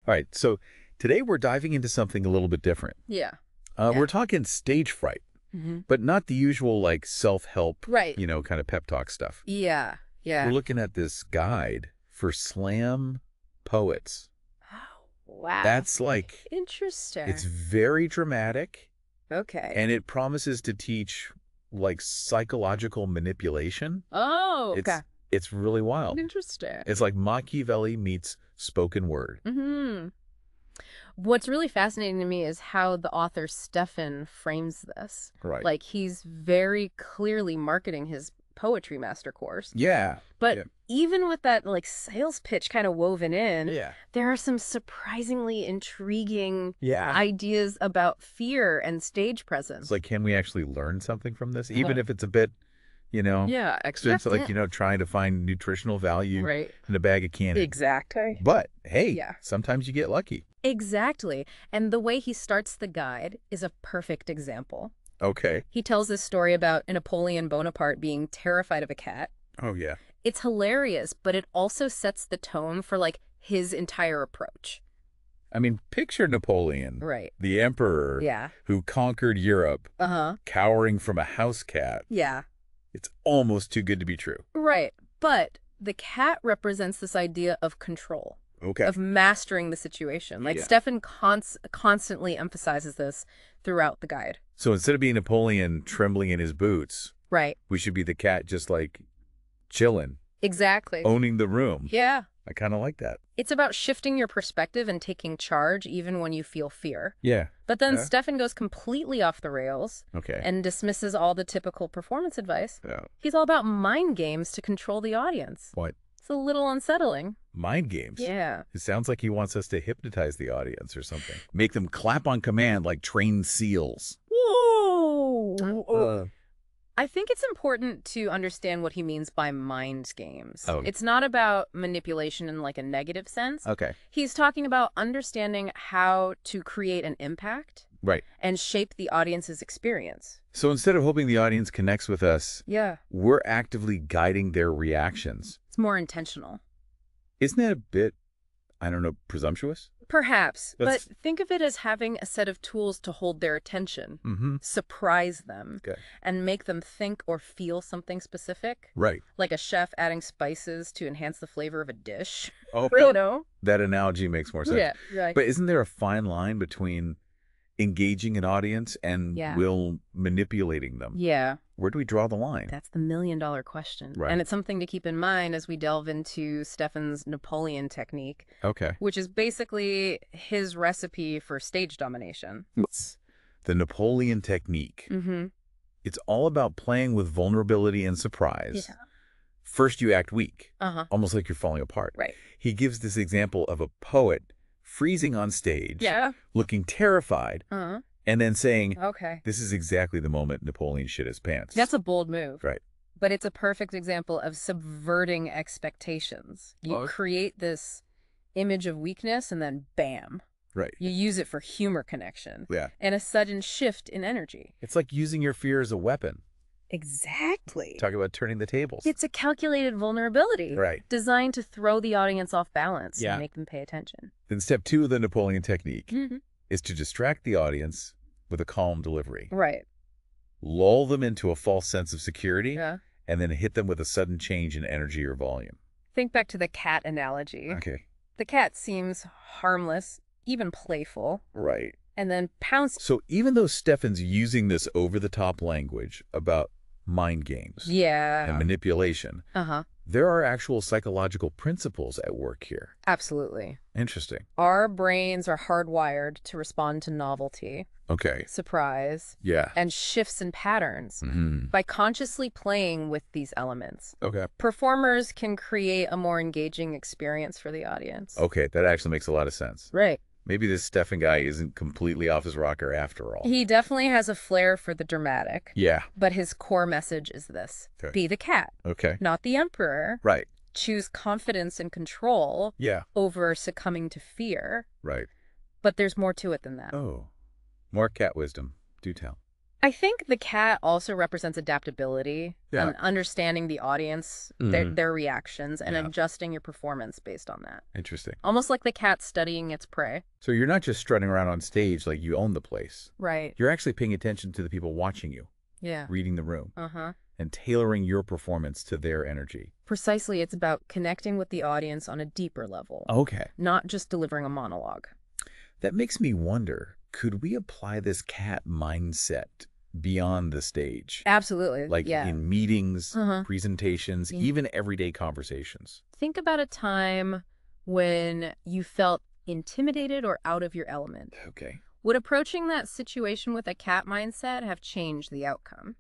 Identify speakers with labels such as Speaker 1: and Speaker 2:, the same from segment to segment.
Speaker 1: All right, so today we're diving into something a little bit different.
Speaker 2: Yeah.
Speaker 1: We're talking stage fright, but not the usual like self-help,
Speaker 2: Right.
Speaker 1: kind of pep talk stuff.
Speaker 2: Yeah. Yeah.
Speaker 1: We're looking at this guide for slam poets.
Speaker 2: Oh, wow.
Speaker 1: That's like,
Speaker 2: interesting.
Speaker 1: it's very dramatic,
Speaker 2: okay.
Speaker 1: and it promises to teach like psychological manipulation.
Speaker 2: Oh, okay.
Speaker 1: It's really wild.
Speaker 2: Interesting.
Speaker 1: It's like Machiavelli meets spoken word.
Speaker 2: What's really fascinating to me is how the author Stefan frames this.
Speaker 1: Right.
Speaker 2: Like, he's very clearly marketing his poetry master course.
Speaker 1: Yeah.
Speaker 2: But even with that like sales pitch kind of woven in,
Speaker 1: Yeah.
Speaker 2: there are some surprisingly intriguing
Speaker 1: Yeah.
Speaker 2: ideas about fear and stage presence.
Speaker 1: It's like, can we actually learn something from this? Even if it's a bit, expensive, like, trying to find nutritional value in a bag of candy.
Speaker 2: Exactly.
Speaker 1: But, hey, sometimes you get lucky.
Speaker 2: Exactly. And the way he starts the guide is a perfect example.
Speaker 1: Okay.
Speaker 2: He tells this story about Napoleon Bonaparte being terrified of a cat.
Speaker 1: Oh, yeah.
Speaker 2: It's hilarious, but it also sets the tone for, like, his entire approach.
Speaker 1: I mean, picture Napoleon, the emperor, who conquered Europe, cowering from a house cat.
Speaker 2: Yeah.
Speaker 1: It's almost too good to be true.
Speaker 2: Right. But the cat represents this idea of control.
Speaker 1: Okay.
Speaker 2: Of mastering the situation. Like, Stefan constantly emphasizes this throughout the guide.
Speaker 1: So instead of being Napoleon trembling in his boots, we should be the cat just like chilling.
Speaker 2: Exactly.
Speaker 1: Owning the room.
Speaker 2: Yeah.
Speaker 1: I kind of like that.
Speaker 2: It's about shifting your perspective and taking charge even when you feel fear.
Speaker 1: Yeah.
Speaker 2: But then Stefan goes completely off the rails and dismisses all the typical performance advice.
Speaker 1: Yeah.
Speaker 2: He's all about mind games to control the audience.
Speaker 1: What?
Speaker 2: It's a little unsettling.
Speaker 1: Mind games?
Speaker 2: Yeah.
Speaker 1: It sounds like he wants us to hypnotize the audience or something. Make them clap on command like trained seals.
Speaker 2: Whoa! I think it's important to understand what he means by mind games.
Speaker 1: Oh.
Speaker 2: It's not about manipulation in like a negative sense.
Speaker 1: Okay.
Speaker 2: He's talking about understanding how to create an impact and shape the audience's experience.
Speaker 1: So instead of hoping the audience connects with us, we're actively guiding their reactions.
Speaker 2: It's more intentional.
Speaker 1: Isn't that a bit, I don't know, presumptuous?
Speaker 2: Perhaps, but think of it as having a set of tools to hold their attention, surprise them, and make them think or feel something specific.
Speaker 1: Right.
Speaker 2: Like a chef adding spices to enhance the flavor of a dish.
Speaker 1: Oh,
Speaker 2: you know?
Speaker 1: That analogy makes more sense.
Speaker 2: Yeah, right.
Speaker 1: But isn't there a fine line between engaging an audience and will manipulating them?
Speaker 2: Yeah.
Speaker 1: Where do we draw the line?
Speaker 2: That's the million-dollar question.
Speaker 1: Right.
Speaker 2: And it's something to keep in mind as we delve into Stefan's Napoleon technique.
Speaker 1: Okay.
Speaker 2: Which is basically his recipe for stage domination.
Speaker 1: The Napoleon technique. It's all about playing with vulnerability and surprise.
Speaker 2: Yeah.
Speaker 1: First, you act weak, almost like you're falling apart.
Speaker 2: Right.
Speaker 1: He gives this example of a poet freezing on stage, looking terrified, and then saying, this is exactly the moment Napoleon shit his pants.
Speaker 2: That's a bold move.
Speaker 1: Right.
Speaker 2: But it's a perfect example of subverting expectations. You create this image of weakness and then bam.
Speaker 1: Right.
Speaker 2: You use it for humor connection.
Speaker 1: Yeah.
Speaker 2: And a sudden shift in energy.
Speaker 1: It's like using your fear as a weapon.
Speaker 2: Exactly.
Speaker 1: Talk about turning the tables.
Speaker 2: It's a calculated vulnerability.
Speaker 1: Right.
Speaker 2: Designed to throw the audience off balance and make them pay attention.
Speaker 1: Then step 2 of the Napoleon technique is to distract the audience with a calm delivery.
Speaker 2: Right.
Speaker 1: Lull them into a false sense of security and then hit them with a sudden change in energy or volume.
Speaker 2: Think back to the cat analogy.
Speaker 1: Okay.
Speaker 2: The cat seems harmless, even playful.
Speaker 1: Right.
Speaker 2: And then pounce.
Speaker 1: So even though Stefan's using this over-the-top language about mind games and manipulation, there are actual psychological principles at work here.
Speaker 2: Absolutely.
Speaker 1: Interesting.
Speaker 2: Our brains are hardwired to respond to novelty, surprise, and shifts in patterns by consciously playing with these elements. Performers can create a more engaging experience for the audience.
Speaker 1: Okay, that actually makes a lot of sense.
Speaker 2: Right.
Speaker 1: Maybe this Stefan guy isn't completely off his rocker after all.
Speaker 2: He definitely has a flair for the dramatic.
Speaker 1: Yeah.
Speaker 2: But his core message is this. Be the cat. Not the emperor.
Speaker 1: Right.
Speaker 2: Choose confidence and control over succumbing to fear.
Speaker 1: Right.
Speaker 2: But there's more to it than that.
Speaker 1: Oh. More cat wisdom. Do tell.
Speaker 2: I think the cat also represents adaptability and understanding the audience, their reactions, and adjusting your performance based on that.
Speaker 1: Interesting.
Speaker 2: Almost like the cat studying its prey.
Speaker 1: So you're not just strutting around on stage like you own the place.
Speaker 2: Right.
Speaker 1: You're actually paying attention to the people watching you.
Speaker 2: Yeah.
Speaker 1: Reading the room.
Speaker 2: Uh-huh.
Speaker 1: And tailoring your performance to their energy.
Speaker 2: Precisely. It's about connecting with the audience on a deeper level.
Speaker 1: Okay.
Speaker 2: Not just delivering a monologue.
Speaker 1: That makes me wonder, could we apply this cat mindset beyond the stage?
Speaker 2: Absolutely.
Speaker 1: Like in meetings, presentations, even everyday conversations.
Speaker 2: Think about a time when you felt intimidated or out of your element.
Speaker 1: Okay.
Speaker 2: Would approaching that situation with a cat mindset have changed the outcome?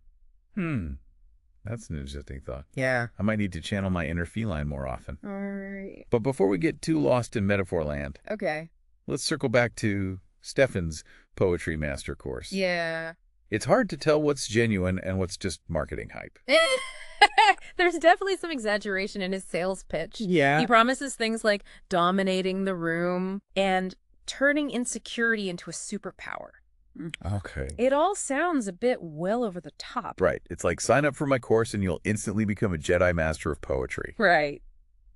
Speaker 1: That's an interesting thought.
Speaker 2: Yeah.
Speaker 1: I might need to channel my inner feline more often.
Speaker 2: All right.
Speaker 1: But before we get too lost in metaphor land,
Speaker 2: okay,
Speaker 1: let's circle back to Stefan's poetry master course.
Speaker 2: Yeah.
Speaker 1: It's hard to tell what's genuine and what's just marketing hype.
Speaker 2: There's definitely some exaggeration in his sales pitch.
Speaker 1: Yeah.
Speaker 2: He promises things like dominating the room and turning insecurity into a superpower.
Speaker 1: Okay.
Speaker 2: It all sounds a bit well over the top.
Speaker 1: Right. It's like, sign up for my course and you'll instantly become a Jedi Master of Poetry.
Speaker 2: Right.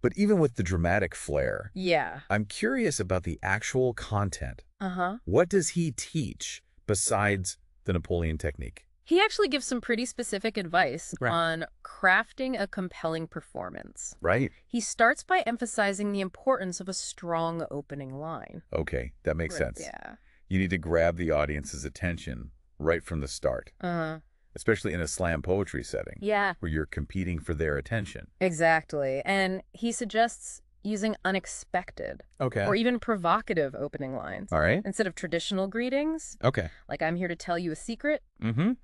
Speaker 1: But even with the dramatic flair,
Speaker 2: yeah,
Speaker 1: I'm curious about the actual content.
Speaker 2: Uh-huh.
Speaker 1: What does he teach besides the Napoleon technique?
Speaker 2: He actually gives some pretty specific advice on crafting a compelling performance.
Speaker 1: Right.
Speaker 2: He starts by emphasizing the importance of a strong opening line.
Speaker 1: Okay, that makes sense.
Speaker 2: Yeah.
Speaker 1: You need to grab the audience's attention right from the start.
Speaker 2: Uh-huh.
Speaker 1: Especially in a slam poetry setting.
Speaker 2: Yeah.
Speaker 1: Where you're competing for their attention.
Speaker 2: Exactly. And he suggests using unexpected or even provocative opening lines.
Speaker 1: All right.
Speaker 2: Instead of traditional greetings.
Speaker 1: Okay.
Speaker 2: Like, I'm here to tell you a secret.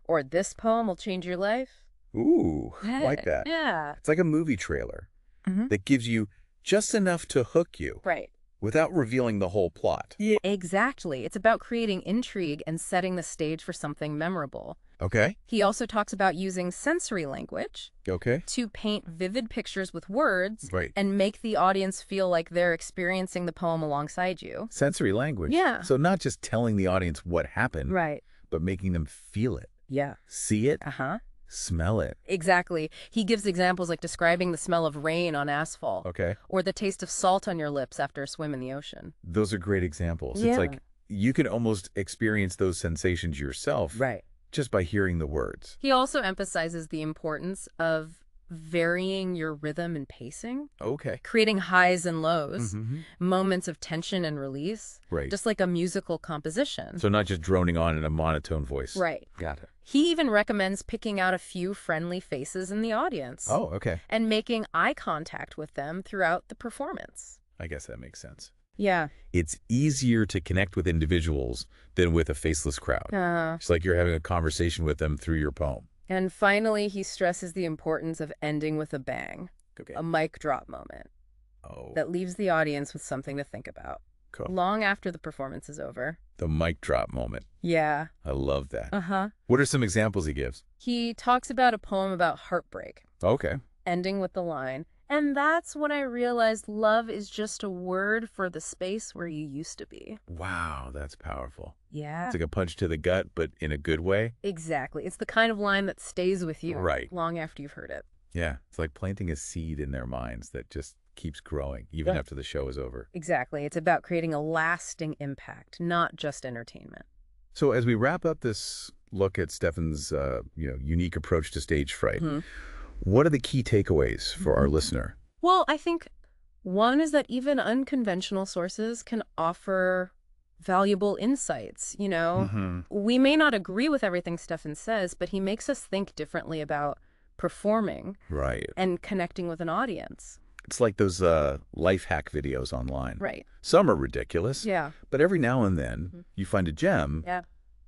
Speaker 2: Or this poem will change your life.
Speaker 1: Ooh, like that.
Speaker 2: Yeah.
Speaker 1: It's like a movie trailer that gives you just enough to hook you.
Speaker 2: Right.
Speaker 1: Without revealing the whole plot.
Speaker 2: Yeah. Exactly. It's about creating intrigue and setting the stage for something memorable.
Speaker 1: Okay.
Speaker 2: He also talks about using sensory language to paint vivid pictures with words and make the audience feel like they're experiencing the poem alongside you.
Speaker 1: Sensory language?
Speaker 2: Yeah.
Speaker 1: So not just telling the audience what happened, but making them feel it.
Speaker 2: Yeah.
Speaker 1: See it.
Speaker 2: Uh-huh.
Speaker 1: Smell it.
Speaker 2: Exactly. He gives examples like describing the smell of rain on asphalt.
Speaker 1: Okay.
Speaker 2: Or the taste of salt on your lips after a swim in the ocean.
Speaker 1: Those are great examples.
Speaker 2: Yeah.
Speaker 1: It's like you can almost experience those sensations yourself.
Speaker 2: Right.
Speaker 1: Just by hearing the words.
Speaker 2: He also emphasizes the importance of varying your rhythm and pacing.
Speaker 1: Okay.
Speaker 2: Creating highs and lows, moments of tension and release.
Speaker 1: Right.
Speaker 2: Just like a musical composition.
Speaker 1: So not just droning on in a monotone voice.
Speaker 2: Right.
Speaker 1: Got it.
Speaker 2: He even recommends picking out a few friendly faces in the audience.
Speaker 1: Oh, okay.
Speaker 2: And making eye contact with them throughout the performance.
Speaker 1: I guess that makes sense.
Speaker 2: Yeah.
Speaker 1: It's easier to connect with individuals than with a faceless crowd. It's like you're having a conversation with them through your poem.
Speaker 2: And finally, he stresses the importance of ending with a bang.
Speaker 1: Okay.
Speaker 2: A mic drop moment. That leaves the audience with something to think about.
Speaker 1: Cool.
Speaker 2: Long after the performance is over.
Speaker 1: The mic drop moment.
Speaker 2: Yeah.
Speaker 1: I love that.
Speaker 2: Uh-huh.
Speaker 1: What are some examples he gives?
Speaker 2: He talks about a poem about heartbreak.
Speaker 1: Okay.
Speaker 2: Ending with the line, and that's when I realized love is just a word for the space where you used to be.
Speaker 1: Wow, that's powerful.
Speaker 2: Yeah.
Speaker 1: It's like a punch to the gut, but in a good way.
Speaker 2: Exactly. It's the kind of line that stays with you long after you've heard it.
Speaker 1: Yeah. It's like planting a seed in their minds that just keeps growing even after the show is over.
Speaker 2: Exactly. It's about creating a lasting impact, not just entertainment.
Speaker 1: So as we wrap up this look at Stefan's unique approach to stage fright, what are the key takeaways for our listener?
Speaker 2: Well, I think one is that even unconventional sources can offer valuable insights. We may not agree with everything Stefan says, but he makes us think differently about performing and connecting with an audience.
Speaker 1: It's like those life hack videos online.
Speaker 2: Right.
Speaker 1: Some are ridiculous.
Speaker 2: Yeah.
Speaker 1: But every now and then you find a gem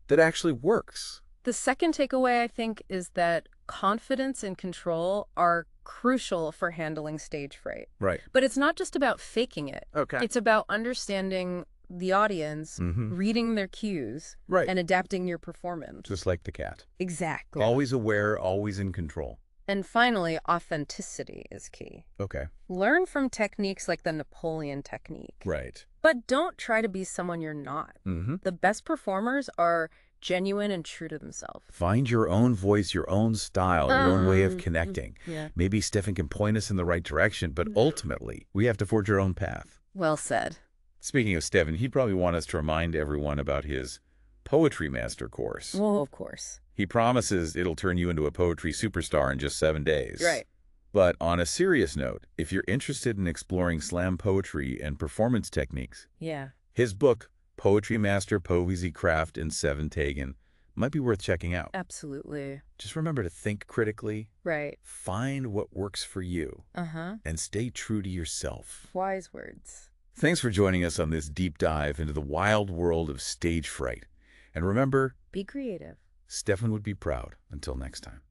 Speaker 1: that actually works.
Speaker 2: The second takeaway, I think, is that confidence and control are crucial for handling stage fright.
Speaker 1: Right.
Speaker 2: But it's not just about faking it.
Speaker 1: Okay.
Speaker 2: It's about understanding the audience, reading their cues, and adapting your performance.
Speaker 1: Just like the cat.
Speaker 2: Exactly.
Speaker 1: Always aware, always in control.
Speaker 2: And finally, authenticity is key.
Speaker 1: Okay.
Speaker 2: Learn from techniques like the Napoleon technique.
Speaker 1: Right.
Speaker 2: But don't try to be someone you're not. The best performers are genuine and true to themselves.
Speaker 1: Find your own voice, your own style, your own way of connecting.
Speaker 2: Yeah.
Speaker 1: Maybe Stefan can point us in the right direction, but ultimately, we have to forge our own path.
Speaker 2: Well said.
Speaker 1: Speaking of Stefan, he'd probably want us to remind everyone about his Poetry Master course.
Speaker 2: Well, of course.
Speaker 1: He promises it'll turn you into a poetry superstar in just 7 days.
Speaker 2: Right.
Speaker 1: But on a serious note, if you're interested in exploring slam poetry and performance techniques, his book, Poetry Master Poëzie Craft in 7 Tagen, might be worth checking out.
Speaker 2: Absolutely.
Speaker 1: Just remember to think critically.
Speaker 2: Right.
Speaker 1: Find what works for you. And stay true to yourself.
Speaker 2: Wise words.
Speaker 1: Thanks for joining us on this deep dive into the wild world of stage fright. And remember,
Speaker 2: be creative.
Speaker 1: Stefan would be proud. Until next time.